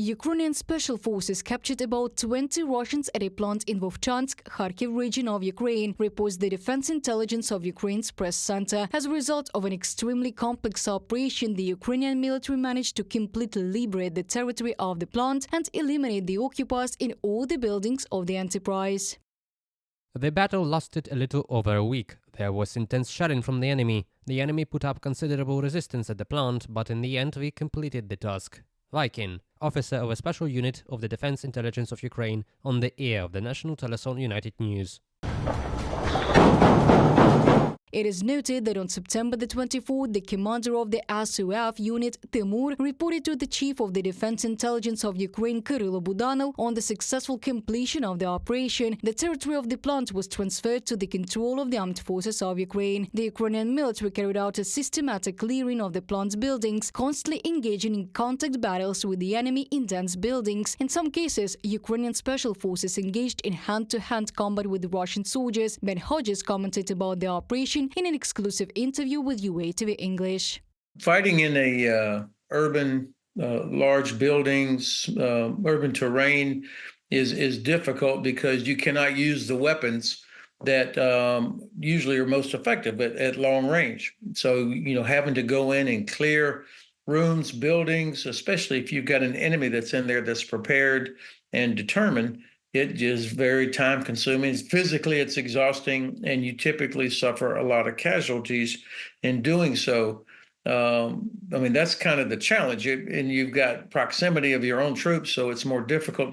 Ukrainian special forces captured about 20 Russians at a plant in Vovchansk, Kharkiv region of Ukraine, reports the Defense Intelligence of Ukraine's press center. As a result of an extremely complex operation, the Ukrainian military managed to completely liberate the territory of the plant and eliminate the occupiers in all the buildings of the enterprise. The battle lasted a little over a week. There was intense shelling from the enemy. The enemy put up considerable resistance at the plant, but in the end we completed the task. Viking, officer of a special unit of the Defense Intelligence of Ukraine, on the air of the National Teleson United News. It is noted that on September the 24th, the commander of the SOF unit, Timur, reported to the chief of the Defense Intelligence of Ukraine, Kyrylo Budanov, on the successful completion of the operation. The territory of the plant was transferred to the control of the Armed Forces of Ukraine. The Ukrainian military carried out a systematic clearing of the plant's buildings, constantly engaging in contact battles with the enemy in dense buildings. In some cases, Ukrainian special forces engaged in hand-to-hand combat with Russian soldiers. Ben Hodges commented about the operation in an exclusive interview with UATV English. Fighting in a urban, large buildings, urban terrain is difficult because you cannot use the weapons that usually are most effective at long range. So, having to go in and clear rooms, buildings, especially if you've got an enemy that's in there that's prepared and determined, it is very time consuming. Physically, it's exhausting, and you typically suffer a lot of casualties in doing so. That's kind of the challenge. And you've got proximity of your own troops, so it's more difficult.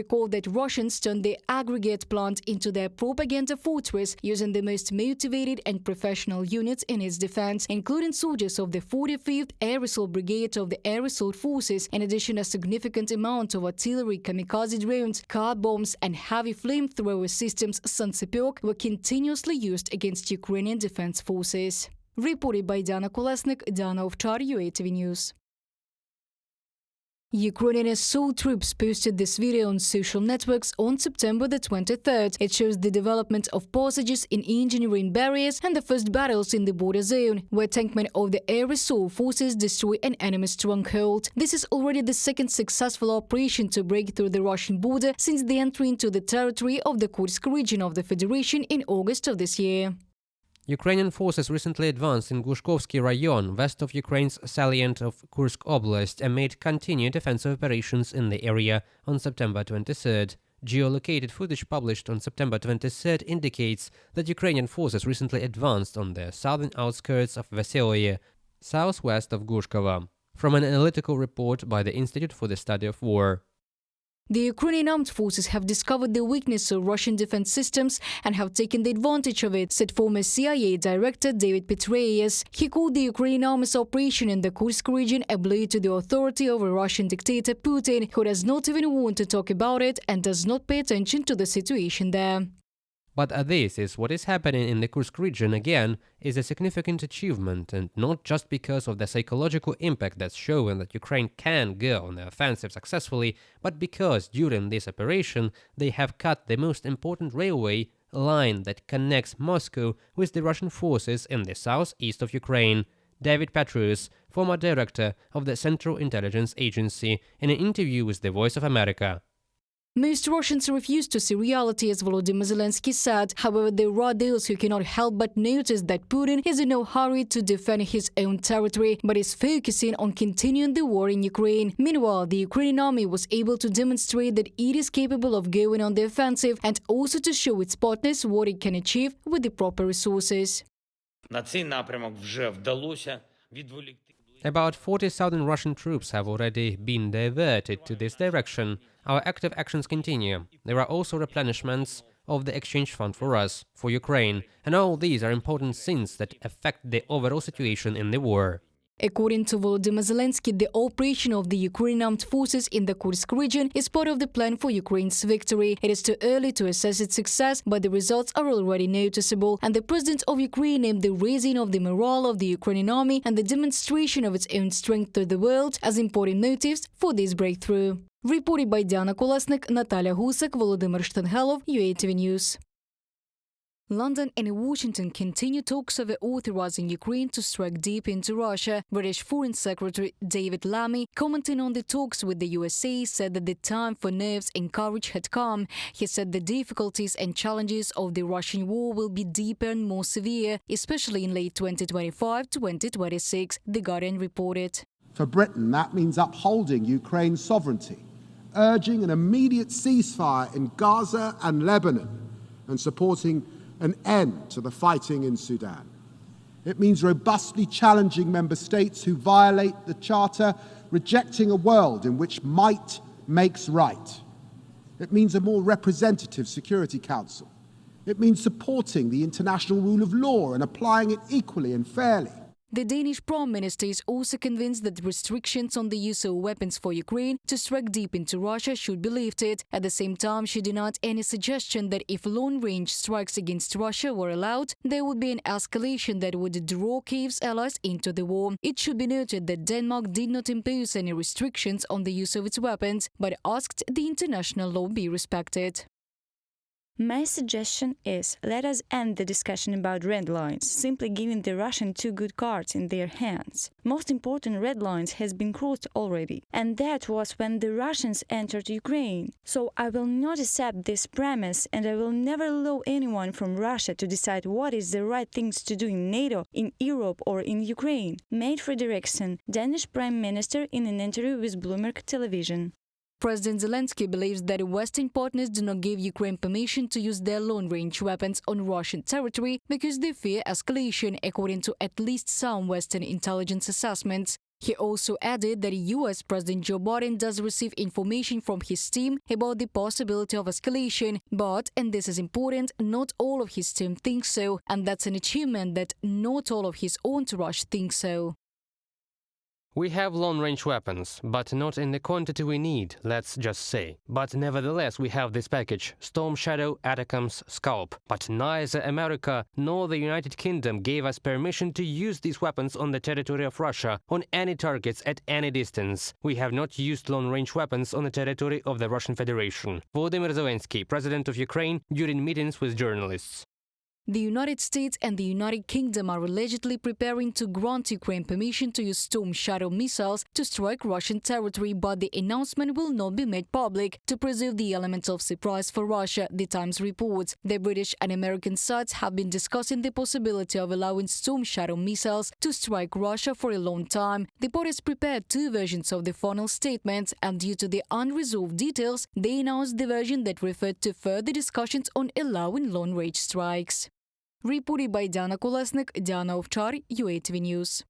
Recall that Russians turned the aggregate plant into their propaganda fortress, using the most motivated and professional units in its defense, including soldiers of the 45th Air Assault Brigade of the Air Assault Forces. In addition, a significant amount of artillery, kamikaze drones, car bombs and heavy flamethrower systems Sansepyok were continuously used against Ukrainian defense forces. Reported by Diana Kolesnik, Diana Ovchar, UATV News. Ukrainian assault troops posted this video on social networks on September the 23rd. It shows the development of passages in engineering barriers and the first battles in the border zone, where tankmen of the Air Assault Forces destroy an enemy stronghold. This is already the second successful operation to break through the Russian border since the entry into the territory of the Kursk region of the Federation in August of this year. Ukrainian forces recently advanced in Glushkovsky Rayon, west of Ukraine's salient of Kursk Oblast, amid continued offensive operations in the area on September 23rd. Geolocated footage published on September 23rd indicates that Ukrainian forces recently advanced on the southern outskirts of Veseloye, southwest of Glushkova, from an analytical report by the Institute for the Study of War. The Ukrainian Armed Forces have discovered the weakness of Russian defense systems and have taken the advantage of it, said former CIA Director David Petraeus. He called the Ukrainian Army's operation in the Kursk region a blow to the authority of a Russian dictator Putin, who does not even want to talk about it and does not pay attention to the situation there. But this is what is happening in the Kursk region again is a significant achievement, and not just because of the psychological impact that's showing that Ukraine can go on the offensive successfully, but because during this operation they have cut the most important railway line that connects Moscow with the Russian forces in the southeast of Ukraine. David Petraeus, former director of the Central Intelligence Agency, in an interview with The Voice of America. Most Russians refuse to see reality, as Volodymyr Zelensky said. However, there are those who cannot help but notice that Putin is in no hurry to defend his own territory, but is focusing on continuing the war in Ukraine. Meanwhile, the Ukrainian army was able to demonstrate that it is capable of going on the offensive and also to show its partners what it can achieve with the proper resources. About 40,000 Russian troops have already been diverted to this direction. Our active actions continue. There are also replenishments of the exchange fund for us, for Ukraine, and all these are important things that affect the overall situation in the war. According to Volodymyr Zelensky, the operation of the Ukrainian Armed Forces in the Kursk region is part of the plan for Ukraine's victory. It is too early to assess its success, but the results are already noticeable, and the President of Ukraine named the raising of the morale of the Ukrainian army and the demonstration of its own strength to the world as important motives for this breakthrough. Reported by Diana Kolesnik, Natalia Gusek, Volodymyr Shtengelov, UATV News. London and Washington continue talks over authorizing Ukraine to strike deep into Russia. British Foreign Secretary David Lammy, commenting on the talks with the USA, said that the time for nerves and courage had come. He said the difficulties and challenges of the Russian war will be deeper and more severe, especially in late 2025-2026, The Guardian reported. For Britain, that means upholding Ukraine's sovereignty, urging an immediate ceasefire in Gaza and Lebanon, and supporting an end to the fighting in Sudan. It means robustly challenging member states who violate the Charter, rejecting a world in which might makes right. It means a more representative Security Council. It means supporting the international rule of law and applying it equally and fairly. The Danish Prime Minister is also convinced that restrictions on the use of weapons for Ukraine to strike deep into Russia should be lifted. At the same time, she denied any suggestion that if long-range strikes against Russia were allowed, there would be an escalation that would draw Kyiv's allies into the war. It should be noted that Denmark did not impose any restrictions on the use of its weapons, but asked the international law be respected. My suggestion is, let us end the discussion about red lines, simply giving the Russian two good cards in their hands. Most important red lines has been crossed already, and that was when the Russians entered Ukraine. So I will not accept this premise, and I will never allow anyone from Russia to decide what is the right things to do in NATO, in Europe or in Ukraine. Mate Frederiksen, Danish Prime Minister, in an interview with Bloomberg Television. President Zelensky believes that Western partners do not give Ukraine permission to use their long-range weapons on Russian territory because they fear escalation, according to at least some Western intelligence assessments. He also added that US President Joe Biden does receive information from his team about the possibility of escalation, but, and this is important, not all of his team thinks so, and that's an achievement that not all of his entourage thinks so. We have long-range weapons, but not in the quantity we need, let's just say. But nevertheless, we have this package: Storm Shadow, ATACMS, Scalp. But neither America nor the United Kingdom gave us permission to use these weapons on the territory of Russia, on any targets at any distance. We have not used long-range weapons on the territory of the Russian Federation. Volodymyr Zelensky, President of Ukraine, during meetings with journalists. The United States and the United Kingdom are allegedly preparing to grant Ukraine permission to use Storm Shadow missiles to strike Russian territory, but the announcement will not be made public to preserve the element of surprise for Russia, The Times reports. The British and American sides have been discussing the possibility of allowing Storm Shadow missiles to strike Russia for a long time. The parties prepared two versions of the final statement, and due to the unresolved details, they announced the version that referred to further discussions on allowing long-range strikes. Reported by Diana Kolesnik, Diana Ovchar, UATV News.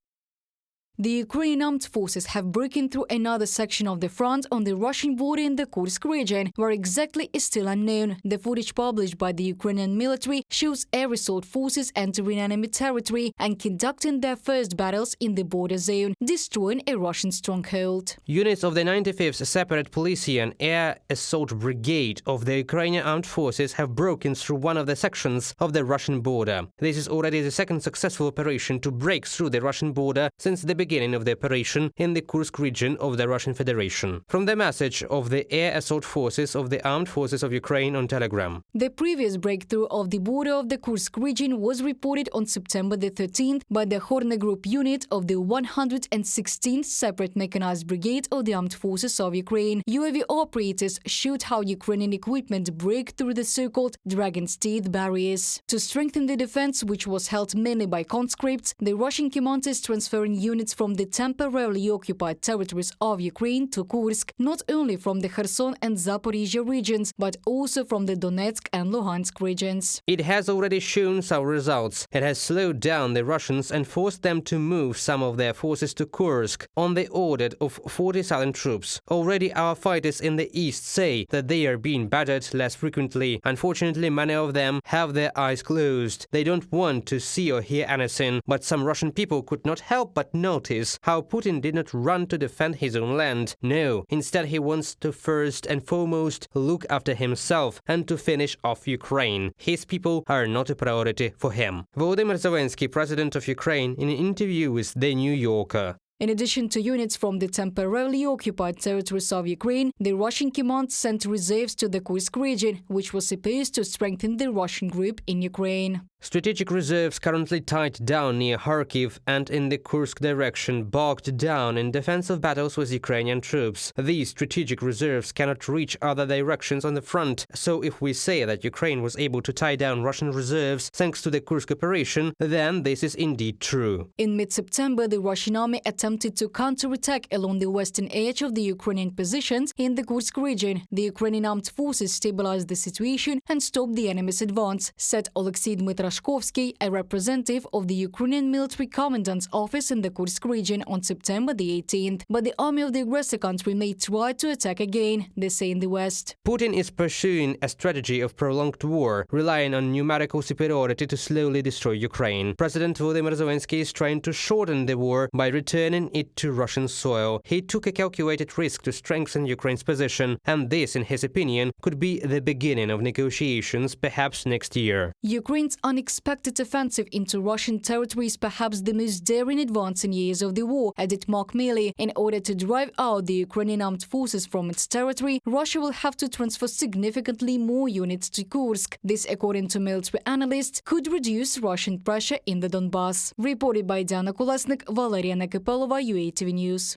The Ukrainian Armed Forces have broken through another section of the front on the Russian border in the Kursk region, where exactly is still unknown. The footage published by the Ukrainian military shows air assault forces entering enemy territory and conducting their first battles in the border zone, destroying a Russian stronghold. Units of the 95th Separate Polisian Air Assault Brigade of the Ukrainian Armed Forces have broken through one of the sections of the Russian border. This is already the second successful operation to break through the Russian border since the beginning of the operation in the Kursk region of the Russian Federation. From the message of the Air Assault Forces of the Armed Forces of Ukraine on Telegram. The previous breakthrough of the border of the Kursk region was reported on September the 13th by the Horne Group unit of the 116th Separate Mechanized Brigade of the Armed Forces of Ukraine. UAV operators showed how Ukrainian equipment broke through the so-called Dragon's Teeth barriers. To strengthen the defense, which was held mainly by conscripts, the Russian command is transferring units from the temporarily occupied territories of Ukraine to Kursk, not only from the Kherson and Zaporizhia regions, but also from the Donetsk and Luhansk regions. It has already shown some results. It has slowed down the Russians and forced them to move some of their forces to Kursk on the order of 40,000 troops. Already our fighters in the east say that they are being battered less frequently. Unfortunately, many of them have their eyes closed. They don't want to see or hear anything, but some Russian people could not help but notice how Putin did not run to defend his own land. No, instead he wants to first and foremost look after himself and to finish off Ukraine. His people are not a priority for him. Volodymyr Zelensky, President of Ukraine, in an interview with The New Yorker. In addition to units from the temporarily occupied territories of Ukraine, the Russian command sent reserves to the Kursk region, which was supposed to strengthen the Russian group in Ukraine. Strategic reserves currently tied down near Kharkiv and in the Kursk direction, bogged down in defensive battles with Ukrainian troops. These strategic reserves cannot reach other directions on the front, so if we say that Ukraine was able to tie down Russian reserves thanks to the Kursk operation, then this is indeed true. In mid-September, the Russian army attempted to counterattack along the western edge of the Ukrainian positions in the Kursk region. The Ukrainian Armed Forces stabilized the situation and stopped the enemy's advance, said Oleksiy Dmitrashkovsky, a representative of the Ukrainian Military Commandant's office in the Kursk region on September the 18th. But the army of the aggressor country may try to attack again, they say in the West. Putin is pursuing a strategy of prolonged war, relying on numerical superiority to slowly destroy Ukraine. President Volodymyr Zelensky is trying to shorten the war by returning it to Russian soil. He took a calculated risk to strengthen Ukraine's position, and this, in his opinion, could be the beginning of negotiations, perhaps next year. Ukraine's unexpected offensive into Russian territory is perhaps the most daring advance in years of the war, added Mark Milley. In order to drive out the Ukrainian armed forces from its territory, Russia will have to transfer significantly more units to Kursk. This, according to military analysts, could reduce Russian pressure in the Donbass. Reported by Diana Kolesnik, Valeria Nekapelova, UATV News.